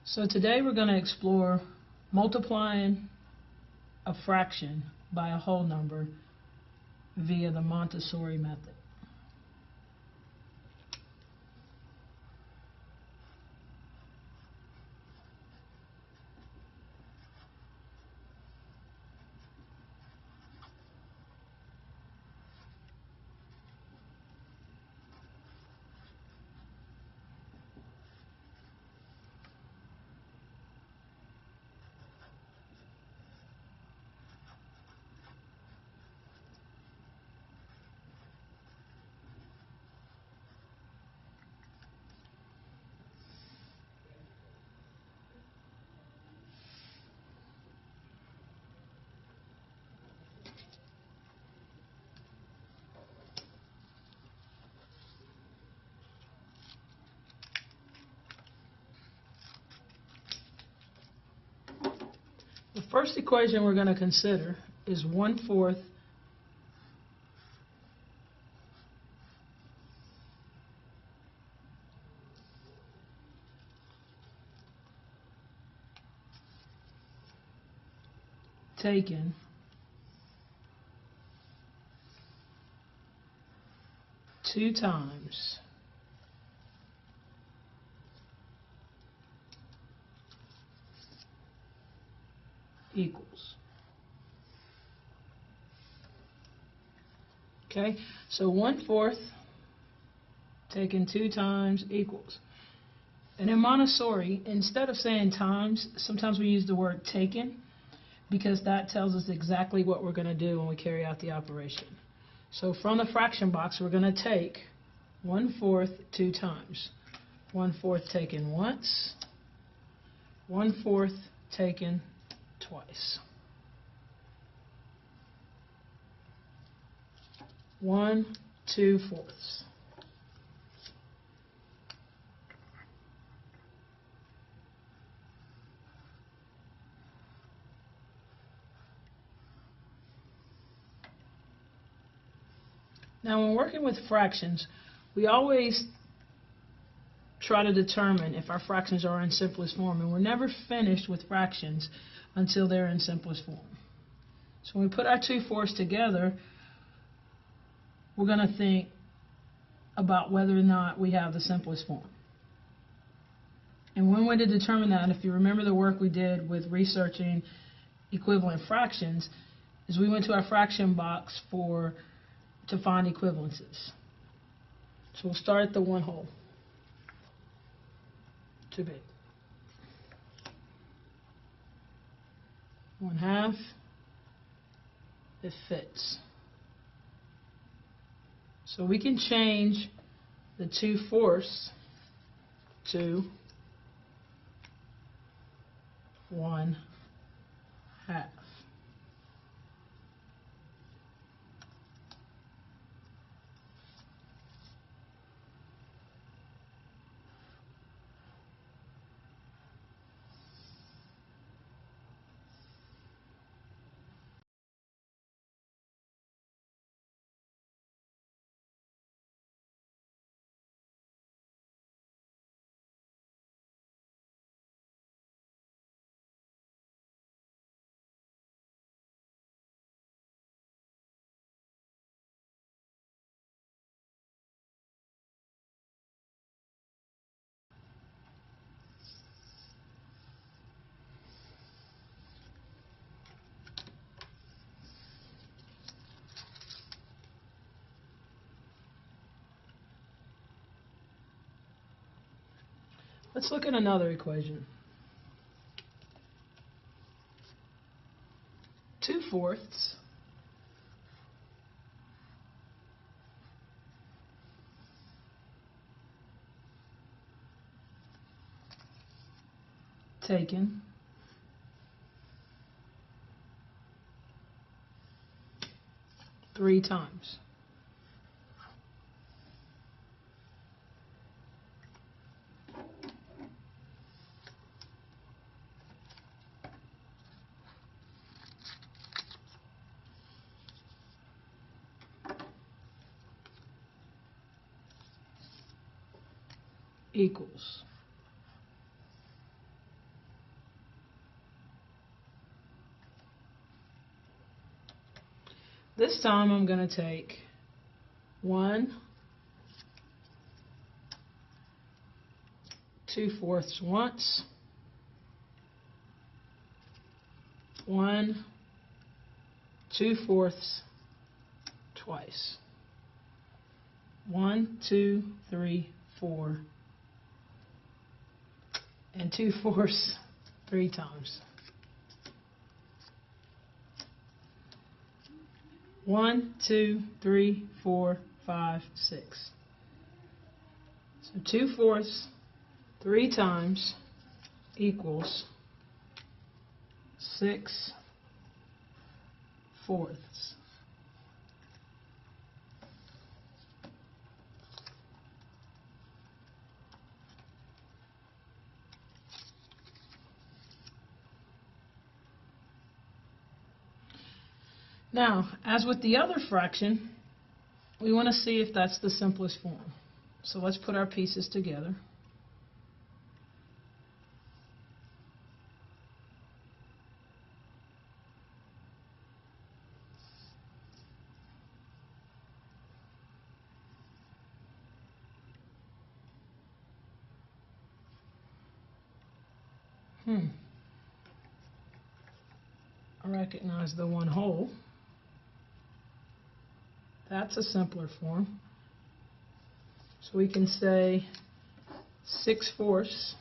So today we're going to explore multiplying a fraction by a whole number via the Montessori method. The first equation we're going to consider is 1/4 taken two times equals. Okay, so 1/4 taken two times equals. And in Montessori, instead of saying times, sometimes we use the word taken because that tells us exactly what we're going to do when we carry out the operation. So from the fraction box, we're going to take 1/4 two times. 1/4 taken once, 1/4 taken twice. 1 2/4. Now, when working with fractions, we always try to determine if our fractions are in simplest form, and we're never finished with fractions until they're in simplest form. So when we put our 2/4 together, we're going to think about whether or not we have the simplest form. And one way to determine that, if you remember the work we did with researching equivalent fractions, is we went to our fraction box to find equivalences. So we'll start at the 1/2. Too big. 1/2. It fits. So we can change the 2/4 to 1/2. Let's look at another equation. 2/4 taken three times. Equals. This time I'm going to take 1 2/4 once, 1 2/4 twice. 1, 2, 3, 4, and 2/4 3 times. 1, 2, 3, 4, 5, 6. So 2/4 3 times equals 6/4. Now, as with the other fraction, we want to see if that's the simplest form. So let's put our pieces together. I recognize the 1/2. That's a simpler form. So we can say 6/4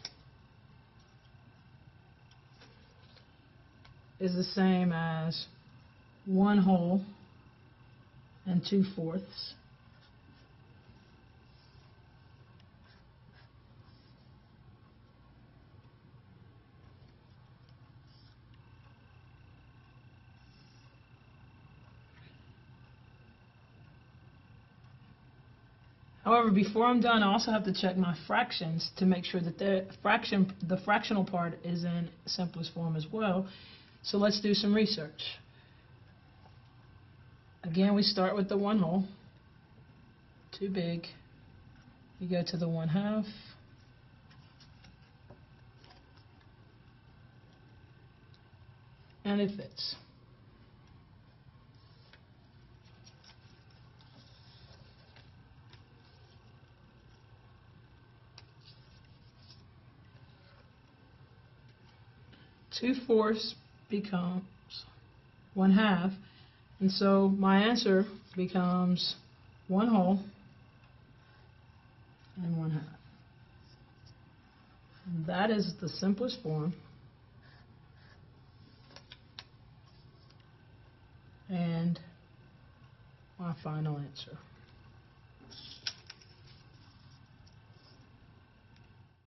is the same as 1/2 and 2/4. However, before I'm done, I also have to check my fractions to make sure that the fractional part is in simplest form as well. So let's do some research. Again, we start with the 1/2. Too big. You go to the 1/2. And it fits. Two-fourths becomes 1/2, and so my answer becomes 1/2 and 1/2. And that is the simplest form, and my final answer.